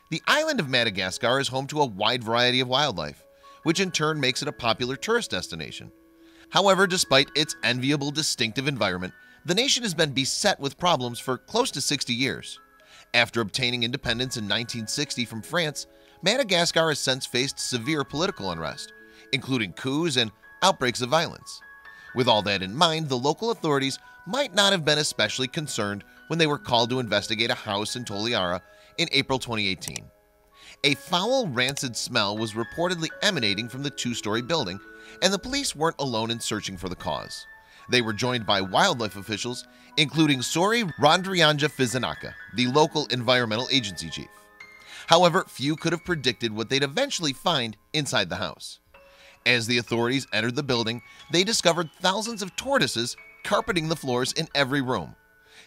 The island of Madagascar is home to a wide variety of wildlife, which in turn makes it a popular tourist destination. However, despite its enviable distinctive environment, the nation has been beset with problems for close to 60 years. After obtaining independence in 1960 from France, Madagascar has since faced severe political unrest, including coups and outbreaks of violence. With all that in mind, the local authorities might not have been especially concerned when they were called to investigate a house in Toliara in April 2018. A foul, rancid smell was reportedly emanating from the two-story building, and the police weren't alone in searching for the cause. They were joined by wildlife officials, including Sori Randrianja Fizanaka, the local environmental agency chief. However, few could have predicted what they'd eventually find inside the house. As the authorities entered the building, they discovered thousands of tortoises carpeting the floors in every room.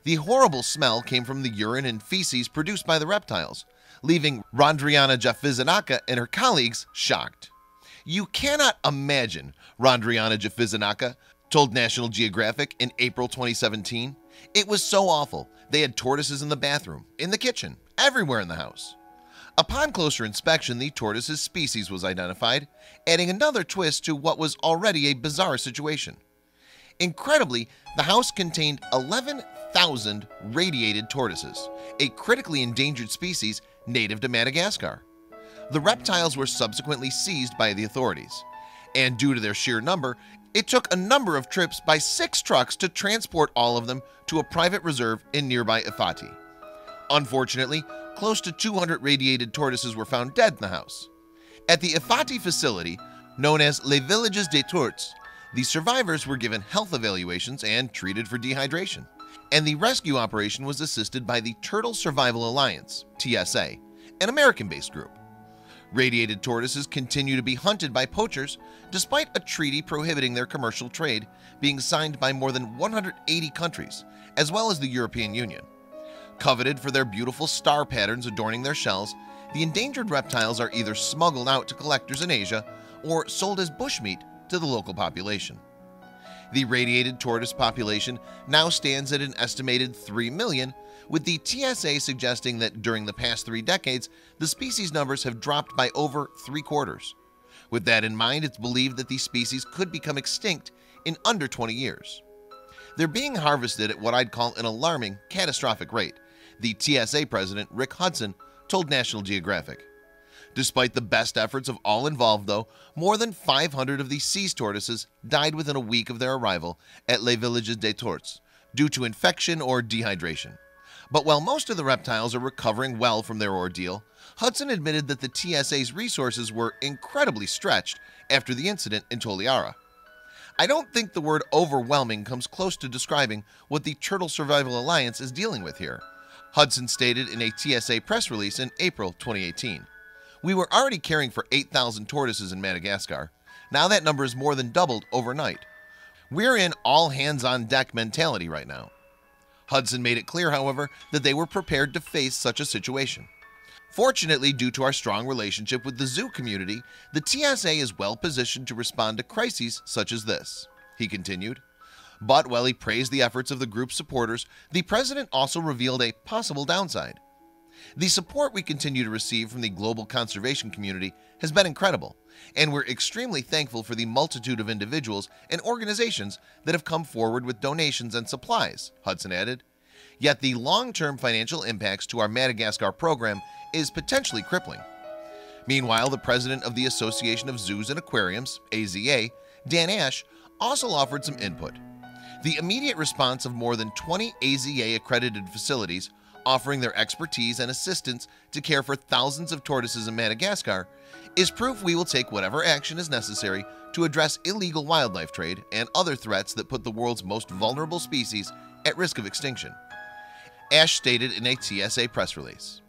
The horrible smell came from the urine and feces produced by the reptiles, leaving Randriana Jafizanaka and her colleagues shocked. "You cannot imagine," Randriana Jafizanaka told National Geographic in April 2017. "It was so awful. They had tortoises in the bathroom, in the kitchen, everywhere in the house." Upon closer inspection, the tortoise's species was identified, adding another twist to what was already a bizarre situation. Incredibly, the house contained 11,000 radiated tortoises, a critically endangered species native to Madagascar. The reptiles were subsequently seized by the authorities, and due to their sheer number, it took a number of trips by 6 trucks to transport all of them to a private reserve in nearby Ifati. Unfortunately, close to 200 radiated tortoises were found dead in the house. At the Ifati facility, known as Les Villages des Torts, the survivors were given health evaluations and treated for dehydration, and the rescue operation was assisted by the Turtle Survival Alliance, TSA, an American-based group. Radiated tortoises continue to be hunted by poachers despite a treaty prohibiting their commercial trade being signed by more than 180 countries, as well as the European Union. Coveted for their beautiful star patterns adorning their shells, the endangered reptiles are either smuggled out to collectors in Asia or sold as bushmeat to the local population. The radiated tortoise population now stands at an estimated 3 million, with the TSA suggesting that during the past 3 decades, the species numbers have dropped by over 3/4. With that in mind, it's believed that these species could become extinct in under 20 years. They're being harvested at what I'd call an alarming, catastrophic rate, the TSA president, Rick Hudson, told National Geographic. Despite the best efforts of all involved, though, more than 500 of these seized tortoises died within a week of their arrival at Les Villages des Torts due to infection or dehydration. But while most of the reptiles are recovering well from their ordeal, Hudson admitted that the TSA's resources were incredibly stretched after the incident in Toliara. "I don't think the word overwhelming comes close to describing what the Turtle Survival Alliance is dealing with here," Hudson stated in a TSA press release in April 2018. "We were already caring for 8,000 tortoises in Madagascar. Now that number is more than doubled overnight. We're in all-hands-on-deck mentality right now." Hudson made it clear, however, that they were prepared to face such a situation. "Fortunately, due to our strong relationship with the zoo community, the TSA is well positioned to respond to crises such as this," he continued. But while he praised the efforts of the group's supporters, the president also revealed a possible downside. "The support we continue to receive from the global conservation community has been incredible, and we're extremely thankful for the multitude of individuals and organizations that have come forward with donations and supplies," Hudson added. "Yet the long-term financial impacts to our Madagascar program is potentially crippling." Meanwhile, the president of the Association of Zoos and Aquariums, AZA, Dan Ash, also offered some input. The immediate response of more than 20 AZA-accredited facilities offering their expertise and assistance to care for thousands of tortoises in Madagascar is proof we will take whatever action is necessary to address illegal wildlife trade and other threats that put the world's most vulnerable species at risk of extinction, Ash stated in a TSA press release.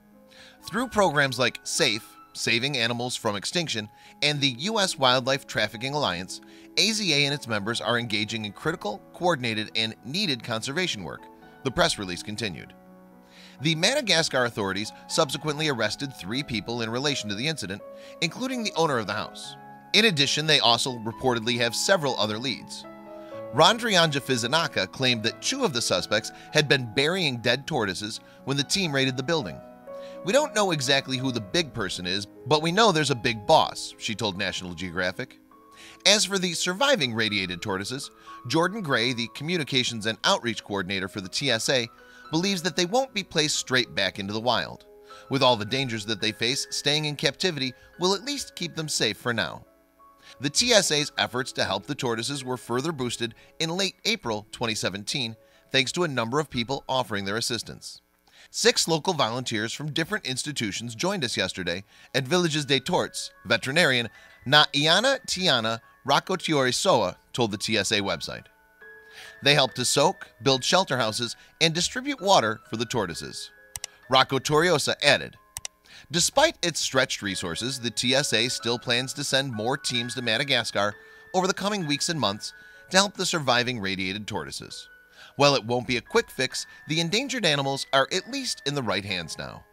Through programs like SAFE, Saving Animals from Extinction, and the U.S. Wildlife Trafficking Alliance, AZA and its members are engaging in critical, coordinated, and needed conservation work, the press release continued. The Madagascar authorities subsequently arrested 3 people in relation to the incident, including the owner of the house. In addition, they also reportedly have several other leads. Rondrianja Fizanaka claimed that 2 of the suspects had been burying dead tortoises when the team raided the building. "We don't know exactly who the big person is, but we know there's a big boss," she told National Geographic. As for the surviving radiated tortoises, Jordan Gray, the Communications and Outreach Coordinator for the TSA, believes that they won't be placed straight back into the wild. With all the dangers that they face, staying in captivity will at least keep them safe for now. The TSA's efforts to help the tortoises were further boosted in late April 2017 thanks to a number of people offering their assistance. 6 local volunteers from different institutions joined us yesterday at Villages des Torts. Veterinarian Na Iana Tiana Rakotiori Soa told the TSA website. They helped to soak, build shelter houses, and distribute water for the tortoises. Rakotoriosa added, "Despite its stretched resources, the TSA still plans to send more teams to Madagascar over the coming weeks and months to help the surviving radiated tortoises. While it won't be a quick fix, the endangered animals are at least in the right hands now."